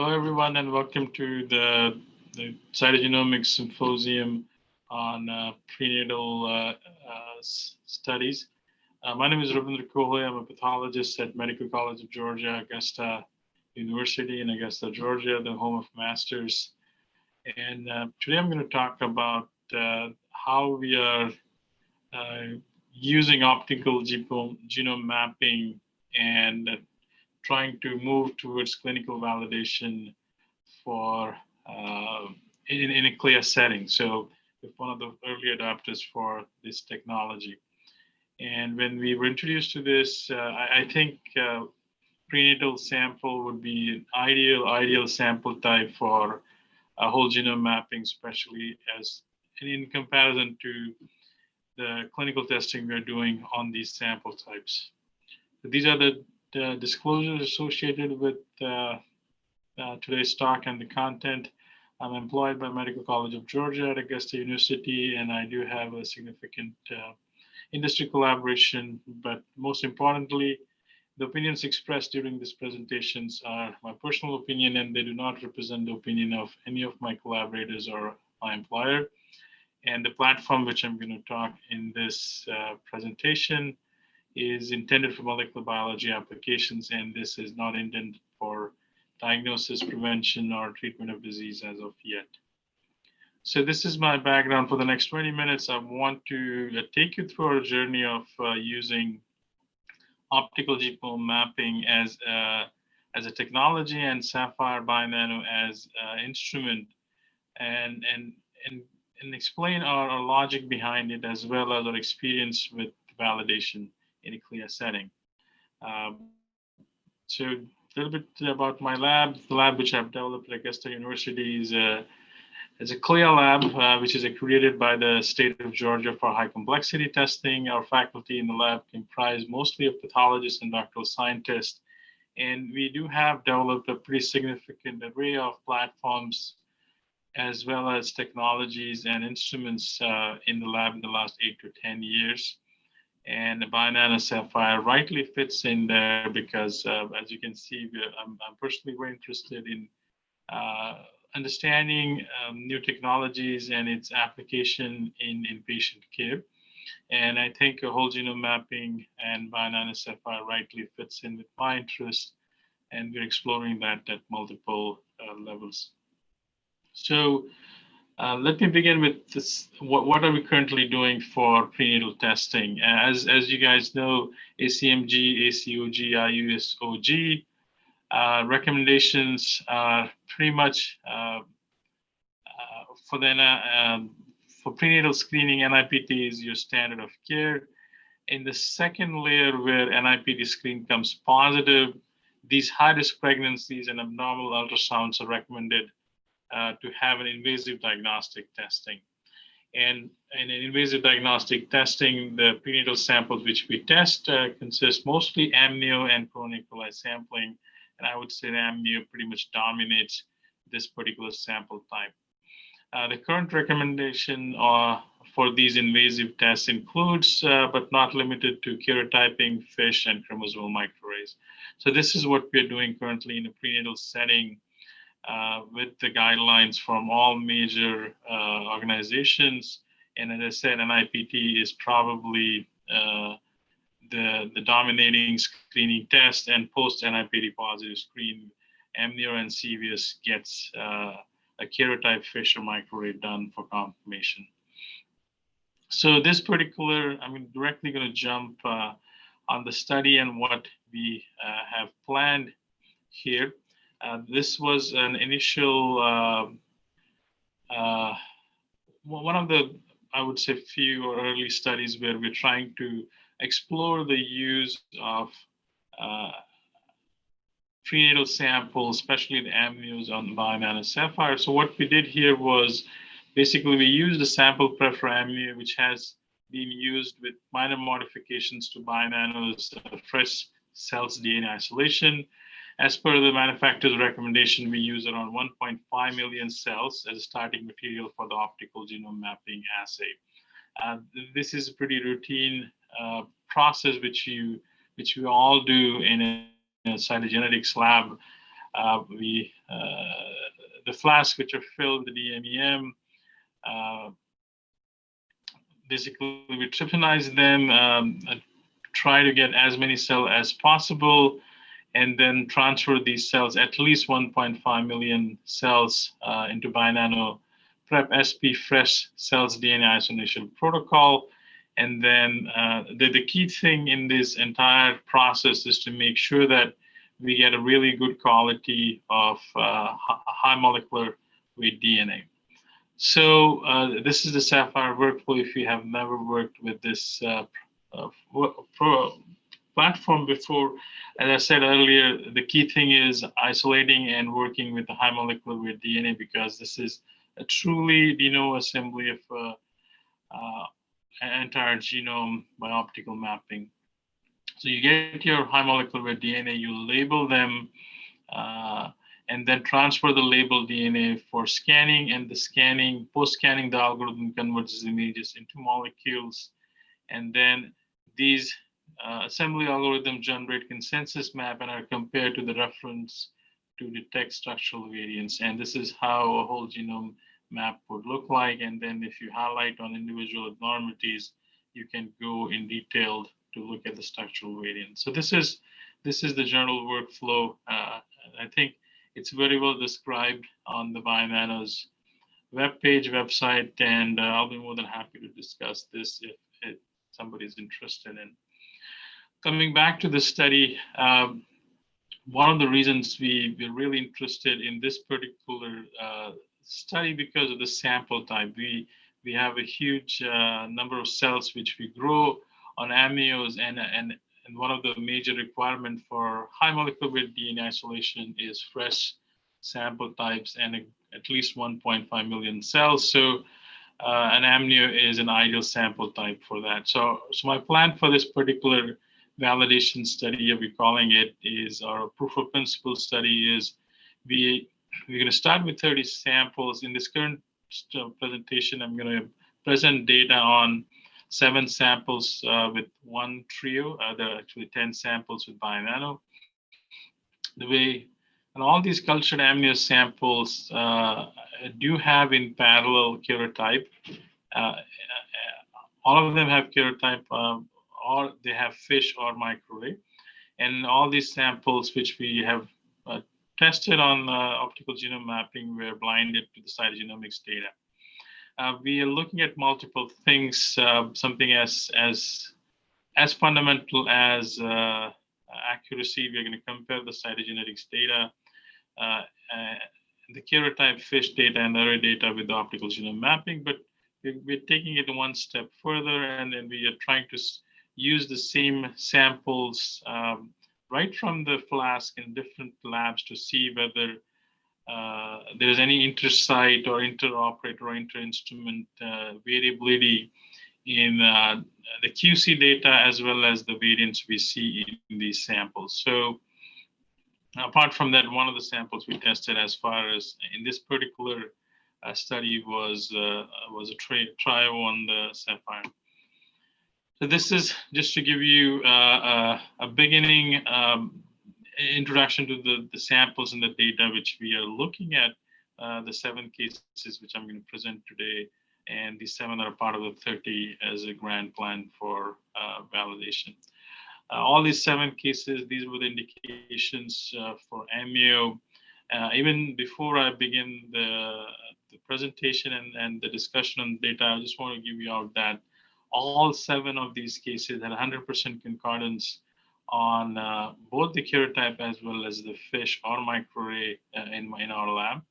Hello, everyone, and welcome to the Cytogenomics Symposium on prenatal studies. My name is Rabindra Kohli. I'm a pathologist at Medical College of Georgia, Augusta University in Augusta, Georgia, the home of masters. And today I'm going to talk about how we are using optical genome mapping and trying to move towards clinical validation for in a clear setting. So we're one of the early adopters for this technology. And when we were introduced to this, I think prenatal sample would be an ideal sample type for whole genome mapping, especially as in comparison to the clinical testing we're doing on these sample types. So these are the disclosures associated with today's talk and the content. I'm employed by Medical College of Georgia at Augusta University, and I do have a significant industry collaboration. But most importantly, the opinions expressed during these presentations are my personal opinion, and they do not represent the opinion of any of my collaborators or my employer. And the platform which I'm going to talk in this presentation is intended for molecular biology applications, and this is not intended for diagnosis, prevention, or treatment of disease as of yet. So this is my background. For the next 20 minutes, I want to take you through our journey of using optical genome mapping as a technology and Saphyr Nano as an instrument, and explain our logic behind it, as well as our experience with validation in a clear setting. So a little bit about my lab. The lab which I've developed at Augusta University is a CLIA lab, which is accredited by the state of Georgia for high complexity testing. Our faculty in the lab comprise mostly of pathologists and doctoral scientists. And we do have developed a pretty significant array of platforms as well as technologies and instruments in the lab in the last 8 to 10 years. And the Bionano Saphyr rightly fits in there because, as you can see, I'm personally very interested in understanding new technologies and its application in patient care. And I think a whole genome mapping and Bionano Saphyr rightly fits in with my interest, and we're exploring that at multiple levels. So let me begin with this. What are we currently doing for prenatal testing? As you guys know, ACMG, ACOG, IUSOG recommendations are pretty much for prenatal screening. NIPT is your standard of care. In the second layer, where NIPT screen comes positive, these high-risk pregnancies and abnormal ultrasounds are recommended to have an invasive diagnostic testing. And in invasive diagnostic testing, the prenatal samples which we test consist mostly Amnio and pro-Nicolai sampling. And I would say Amnio pretty much dominates this particular sample type. The current recommendation for these invasive tests includes, but not limited to, karyotyping, FISH, and chromosomal microarrays. So this is what we're doing currently in a prenatal setting with the guidelines from all major organizations. And as I said, NIPT is probably the dominating screening test, and post-NIPT positive screen, Amnio and CVS gets a karyotype, FISH, or microarray done for confirmation. So this particular, I'm directly going to jump on the study and what we have planned here. This was an initial, one of the, I would say, few or early studies where we're trying to explore the use of prenatal samples, especially the amnios on Bionano Saphyr. So what we did here was basically we used the sample prep for amnio, which has been used with minor modifications to Bionano's fresh cells DNA isolation. As per the manufacturer's recommendation, we use around 1.5 million cells as a starting material for the optical genome mapping assay. This is a pretty routine process which we all do in a cytogenetics lab. The flasks which are filled with DMEM, basically we tryptophanize them, try to get as many cells as possible, and then transfer these cells, at least 1.5 million cells, into Binano Prep SP fresh cells DNA isolation protocol. And then the key thing in this entire process is to make sure that we get a really good quality of high molecular weight DNA. So this is the Saphyr workflow. If you have never worked with this platform before, as I said earlier, the key thing is isolating and working with the high molecular weight DNA, because this is a truly de novo assembly of an entire genome by optical mapping. So you get your high molecular weight DNA, you label them, and then transfer the labeled DNA for scanning. And the scanning, post-scanning, the algorithm converts images into molecules. And then these assembly algorithms generate consensus map and are compared to the reference to detect structural variants. And this is how a whole genome map would look like. And then if you highlight on individual abnormalities, you can go in detail to look at the structural variants. So this is the general workflow. I think it's very well described on the Binano's website, and I'll be more than happy to discuss this if somebody's interested in. Coming back to the study, one of the reasons we're really interested in this particular study because of the sample type. We have a huge number of cells which we grow on amnios, and one of the major requirements for high molecular weight DNA isolation is fresh sample types and at least 1.5 million cells. So an amnio is an ideal sample type for that. So my plan for this particular validation study, we're calling it, is our proof of principle study, is we're going to start with 30 samples. In this current presentation, I'm going to present data on 7 samples with one trio. There are actually 10 samples with Binano. And all these cultured amnio samples do have in parallel karyotype. All of them have karyotype, or they have FISH or microarray. And all these samples which we have tested on optical genome mapping were blinded to the cytogenomics data. We are looking at multiple things, something as fundamental as accuracy. We're going to compare the cytogenetics data, the karyotype FISH data and array data with the optical genome mapping, but we're taking it one step further, and then we are trying to use the same samples right from the flask in different labs to see whether there's any inter-site or inter-operator or inter-instrument variability in the QC data, as well as the variants we see in these samples. So apart from that, one of the samples we tested as far as in this particular study was a trio on the Saphyr. So this is just to give you a beginning introduction to the samples and the data which we are looking at, the 7 cases which I'm going to present today, and these 7 are part of the 30 as a grand plan for validation. All these 7 cases, these were the indications for Amnio. Even before I begin the presentation and the discussion on data, I just want to give you out that all 7 of these cases had 100% concordance on both the karyotype as well as the FISH or microarray in our lab.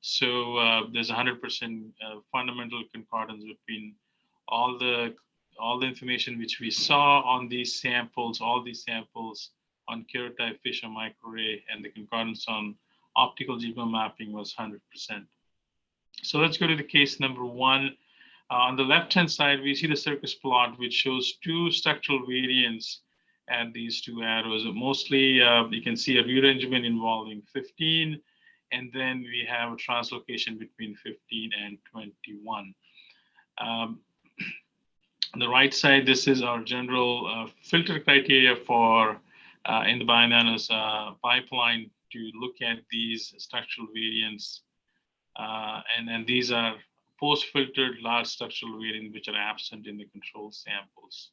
So there's 100% fundamental concordance between all the information which we saw on these samples, all these samples on karyotype, FISH, or microarray, and the concordance on optical genome mapping was 100%. So let's go to the case number 1. On the left-hand side, we see the circus plot, which shows 2 structural variants at these 2 arrows. Mostly, you can see a rearrangement involving 15, and then we have a translocation between 15 and 21. On the right side, this is our general filter criteria for in the Binano's pipeline to look at these structural variants. And these are post-filtered large structural variants which are absent in the control samples.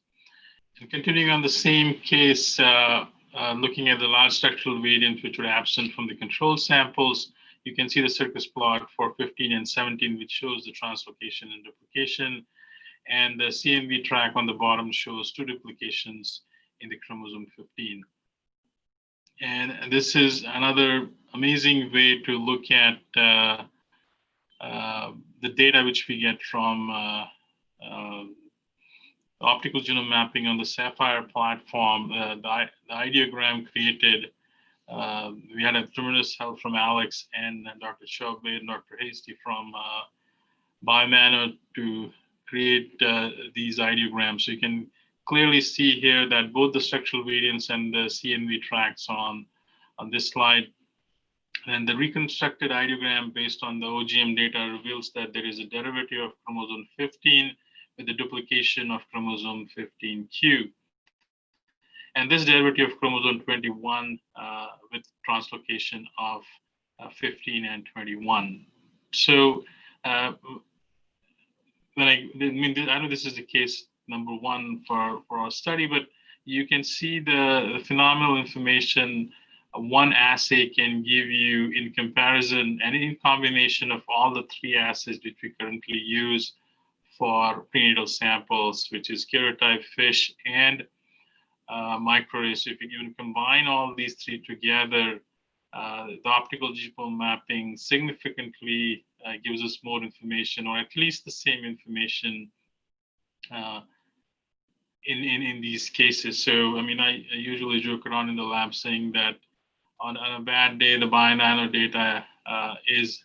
And continuing on the same case, looking at the large structural variants which were absent from the control samples, you can see the circus plot for 15 and 17, which shows the translocation and duplication. And the CMV track on the bottom shows 2 duplications in the chromosome 15. And this is another amazing way to look at the data which we get from optical genome mapping on the Saphyr platform. The ideogram created, we had a tremendous help from Alex and Dr. Chaube and Dr. Hasty from Biomano to create these ideograms. So you can clearly see here that both the structural variants and the CNV tracks on this slide. And the reconstructed ideogram based on the OGM data reveals that there is a derivative of chromosome 15 with the duplication of chromosome 15q. And this derivative of chromosome 21 with translocation of 15 and 21. So I know this is the case number 1 for our study, but you can see the phenomenal information one assay can give you in comparison and in combination of all the 3 assays which we currently use for prenatal samples, which is Karyotype, FISH, and microarray. So if you even combine all these 3 together, the optical genome mapping significantly gives us more information, or at least the same information in these cases. So, I mean, I usually joke around in the lab saying that on a bad day, the Bionano data is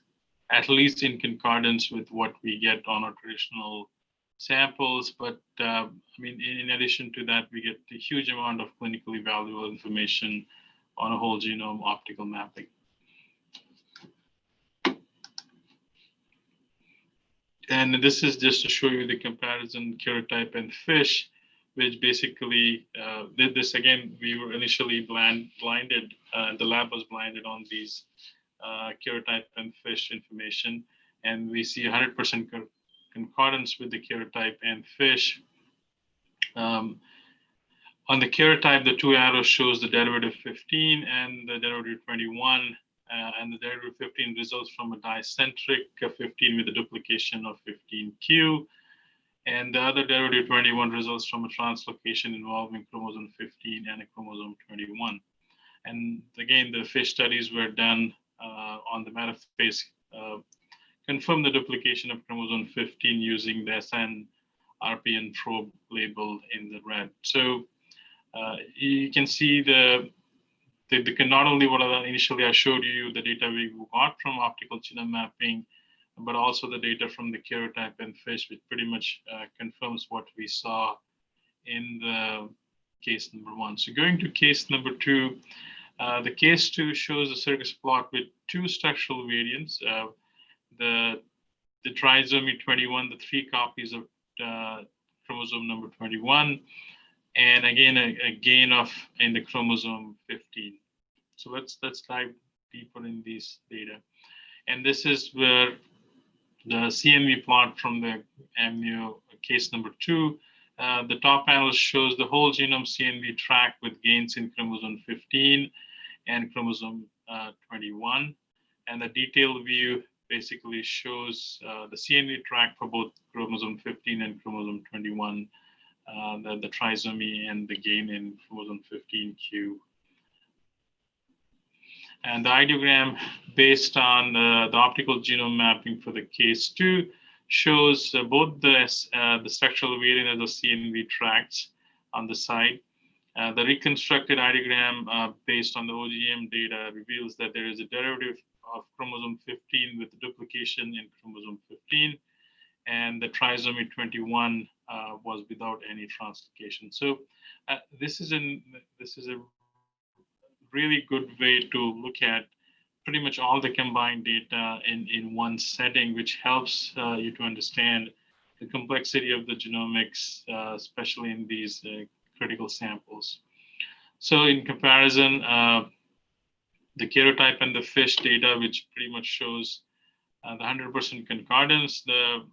at least in concordance with what we get on our traditional samples. But I mean, in addition to that, we get a huge amount of clinically valuable information on a whole genome optical mapping. And this is just to show you the comparison Karyotype and FISH, which basically did this again. We were initially blinded, the lab was blinded on these Karyotype and FISH information, and we see 100% concordance with the Karyotype and FISH. On the Karyotype, the 2 arrows shows the derivative 15 and the derivative 21, and the derivative 15 results from a dicentric 15 with a duplication of 15q. And the other derivative 21 results from a translocation involving chromosome 15 and a chromosome 21. And again, the FISH studies were done on the metaphase, confirm the duplication of chromosome 15 using the SN-RPN probe label in the red. So you can see not only what initially I showed you, the data we got from optical genome mapping, but also the data from the Karyotype and FISH, which pretty much confirms what we saw in the case number 1. So going to case number 2, the case 2 shows a circus plot with 2 structural variants. The trisomy 21, the 3 copies of chromosome number 21, and again a gain in the chromosome 15. So let's dive deeper in these data. And this is where the CMV plot from the Amnio case number 2. The top panel shows the whole genome CNV track with gains in chromosome 15 and chromosome 21. And the detailed view basically shows the CNV track for both chromosome 15 and chromosome 21, the trisomy and the gain in chromosome 15q. And the ideogram based on the optical genome mapping for the case 2 shows both the structural variant and the CNV tracks on the side. The reconstructed ideogram based on the OGM data reveals that there is a derivative of chromosome 15 with duplication in chromosome 15, and the trisomy 21 was without any translocation. So this is a really good way to look at pretty much all the combined data in one setting, which helps you to understand the complexity of the genomics, especially in these critical samples. So in comparison, the karyotype and the FISH data, which pretty much shows the 100% concordance. The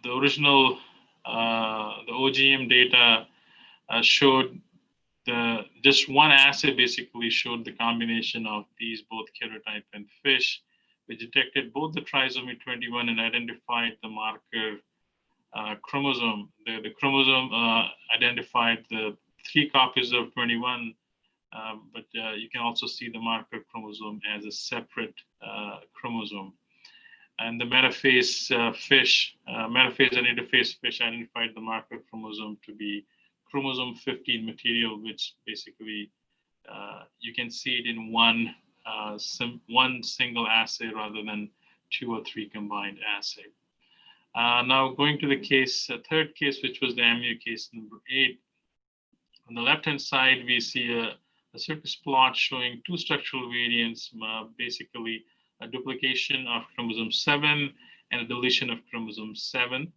original the OGM data showed just one assay basically showed the combination of these both karyotype and FISH, which detected both the trisomy 21 and identified the marker chromosome. The chromosome identified the 3 copies of 21, but you can also see the marker chromosome as a separate chromosome. And the metaphase FISH, metaphase and interphase FISH identified the marker chromosome to be chromosome 15 material, which basically you can see it in one single assay rather than 2 or 3 combined assay. Now going to the case, third case, which was the Amnio case number 8. On the left-hand side, we see a circus plot showing 2 structural variants, basically a duplication of chromosome 7 and a deletion of chromosome 7.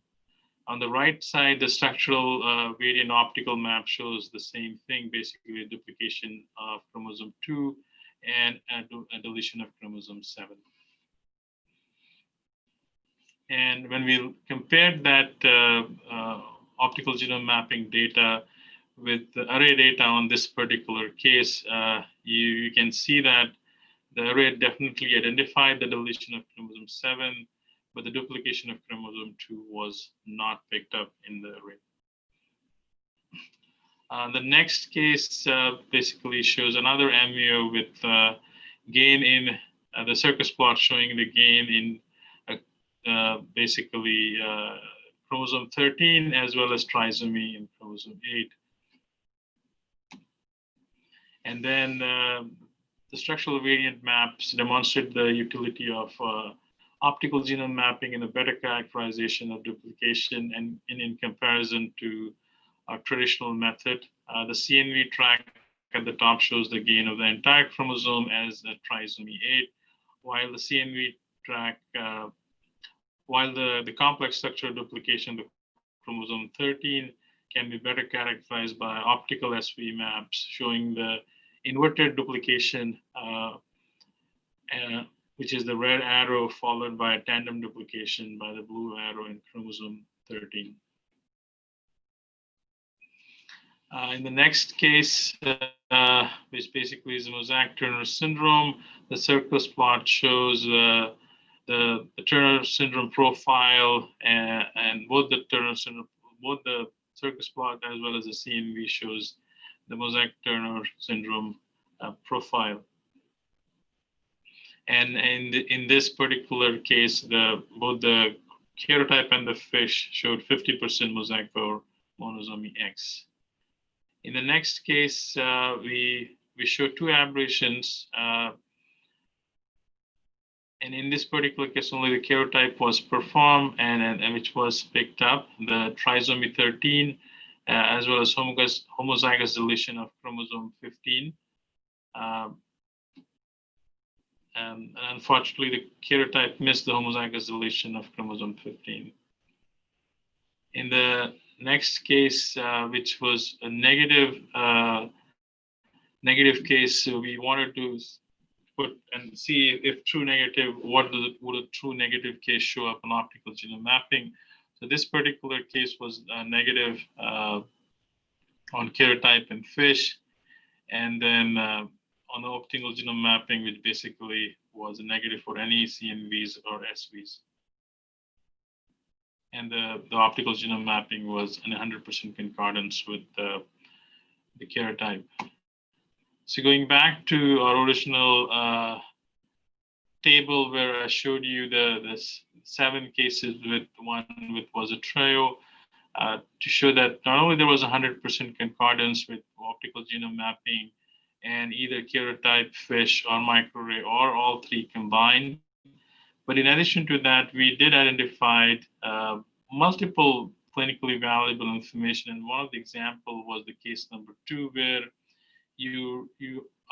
On the right side, the structural variant optical map shows the same thing, basically a duplication of chromosome 2 and a deletion of chromosome 7. And when we compared that optical genome mapping data with the array data on this particular case, you can see that the array definitely identified the deletion of chromosome 7, but the duplication of chromosome 2 was not picked up in the array. The next case basically shows another Amnio with gain in the circus plot showing the gain in basically chromosome 13 as well as trisomy in chromosome 8. And then the structural variant maps demonstrate the utility of optical genome mapping and a better characterization of duplication and in comparison to our traditional method. The CNV track at the top shows the gain of the entire chromosome as a trisomy 8, while the CNV track, while the complex structural duplication of the chromosome 13 can be better characterized by optical SV maps showing the inverted duplication, which is the red arrow followed by a tandem duplication by the blue arrow in chromosome 13. In the next case, which basically is Mosaic-Turner syndrome, the circus plot shows the Turner syndrome profile and both the Turner syndrome, both the circus plot as well as the CNV shows the Mosaic-Turner syndrome profile. And in this particular case, both the karyotype and the FISH showed 50% mosaic or monosomy X. In the next case, we show 2 aberrations. And in this particular case, only the karyotype was performed and which was picked up, the trisomy 13, as well as homozygous deletion of chromosome 15. And unfortunately, the karyotype missed the homozygous deletion of chromosome 15. In the next case, which was a negative case, so we wanted to put and see if true negative, would a true negative case show up in optical genome mapping. So this particular case was negative on karyotype and FISH, and then on the optical genome mapping, which basically was a negative for any CNVs or SVs. And the optical genome mapping was in 100% concordance with the karyotype. So going back to our original table where I showed you the 7 cases with one with was a trio, to show that not only there was 100% concordance with optical genome mapping and either karyotype, FISH, or microarray, or all 3 combined, but in addition to that, we did identify multiple clinically valuable information. And one of the examples was the case number 2, where you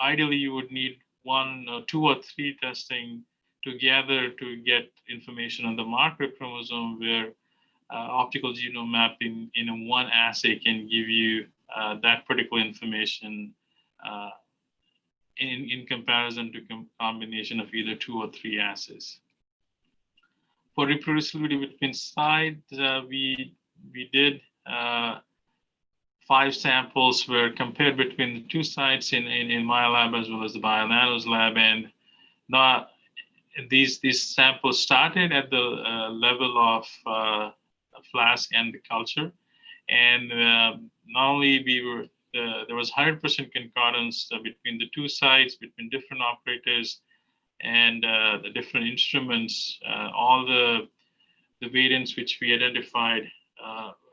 ideally you would need 1 or 2 or 3 testing together to get information on the marker chromosome, where optical genome mapping in one assay can give you that particular information in comparison to combination of either 2 or 3 assays. For reproducibility between sites, we did 5 samples were compared between the 2 sites in my lab as well as the Bionano's lab, and not these samples started at the level of flask and the culture, and not only there was 100% concordance between the 2 sites, between different operators and the different instruments. All the variants which we identified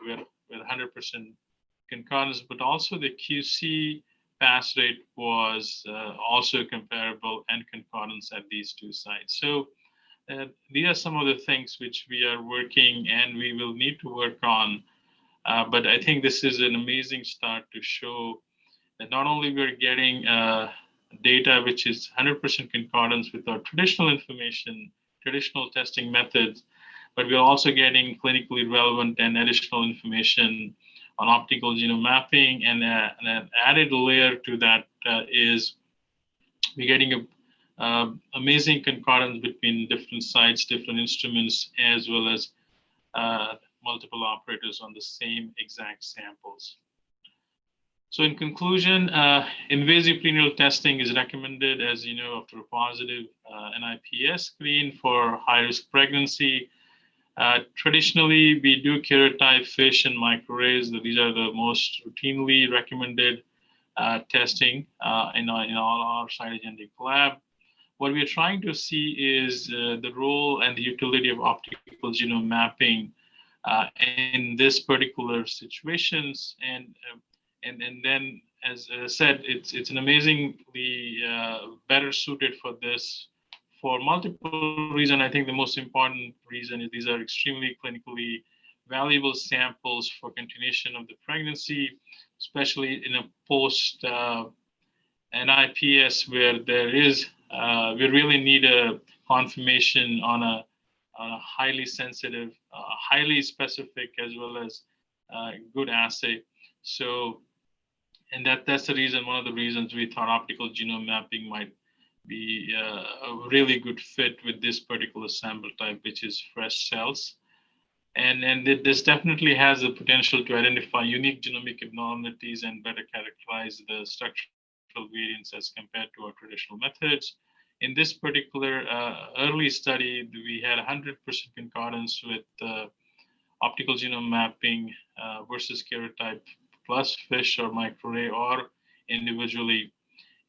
were 100% concordance, but also the QC pass rate was also comparable and concordance at these 2 sites. So these are some of the things which we are working and we will need to work on. But I think this is an amazing start to show that not only we're getting data which is 100% concordance with our traditional information, traditional testing methods, but we're also getting clinically relevant and additional information on optical genome mapping, and an added layer to that is we're getting a amazing concordance between different sites, different instruments, as well as multiple operators on the same exact samples. So in conclusion, invasive prenatal testing is recommended, as you know, after a positive NIPS screen for high-risk pregnancy. Traditionally, we do karyotype, FISH, and microarrays. These are the most routinely recommended testing in all our cytogenetic lab. What we are trying to see is the role and the utility of optical genome mapping in this particular situations, and then, as I said, it's an amazingly better suited for this. For multiple reasons. I think the most important reason is these are extremely clinically valuable samples for continuation of the pregnancy, especially in a post NIPS where there is, we really need a confirmation on a highly sensitive, highly specific, as well as good assay. So, and that's the reason, one of the reasons we thought optical genome mapping might be a really good fit with this particular sample type, which is fresh cells. And this definitely has the potential to identify unique genomic abnormalities and better characterize the structural variants as compared to our traditional methods. In this particular early study, we had 100% concordance with optical genome mapping versus karyotype plus FISH or microarray or individually.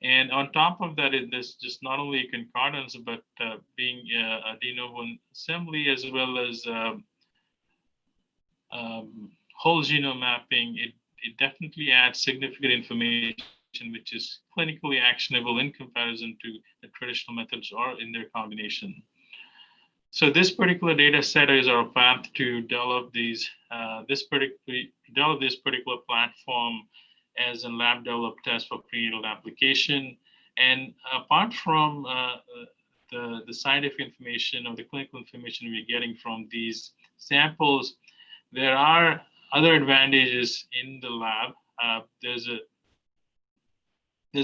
And on top of that, there's just not only concordance, but being a de novo assembly as well as whole genome mapping, it definitely adds significant information which is clinically actionable in comparison to the traditional methods or in their combination. So this particular data set is our path to develop this particular platform as a lab developed test for prenatal application. And apart from the scientific information or the clinical information we're getting from these samples, there are other advantages in the lab. There's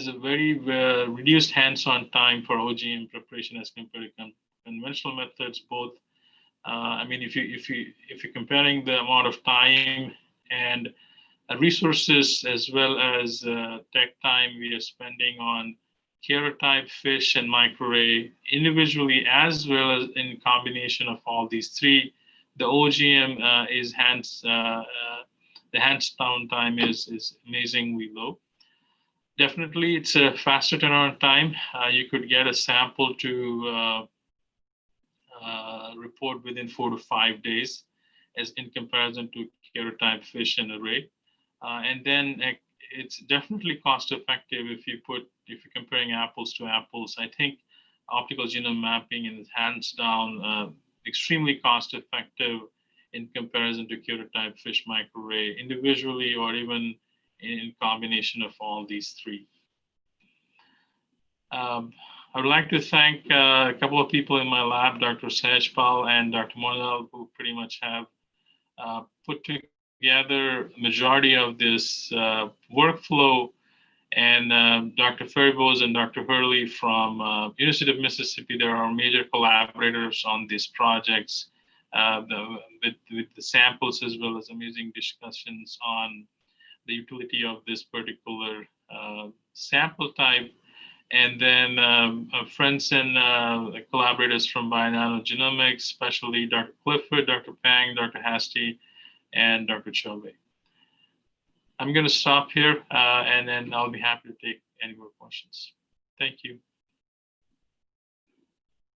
a very reduced hands-on time for OGM preparation as compared to conventional methods. Both, I mean, if you're comparing the amount of time and resources as well as tech time we are spending on karyotype, FISH, and microarray individually, as well as in combination of all these 3, the OGM is the hands-down time is amazingly low. Definitely, it's a faster turnaround time. You could get a sample to report within 4 to 5 days, as in comparison to karyotype, FISH, and array. And then it's definitely cost-effective if you're comparing apples to apples. I think optical genome mapping is hands down extremely cost-effective in comparison to karyotype, FISH, microarray individually, or even in combination of all these 3. I would like to thank a couple of people in my lab, Dr. Sehajpal and Dr. Monal, who pretty much have put together majority of this workflow. And Dr. Ferribos and Dr. Hurley from University of Mississippi, there are major collaborators on these projects with the samples, as well as amusing discussions on the utility of this particular sample type. And then friends and collaborators from Bionanogenomics, especially Dr. Clifford, Dr. Pang, Dr. Hasty, and Dr. Chove. I'm going to stop here, and then I'll be happy to take any more questions. Thank you.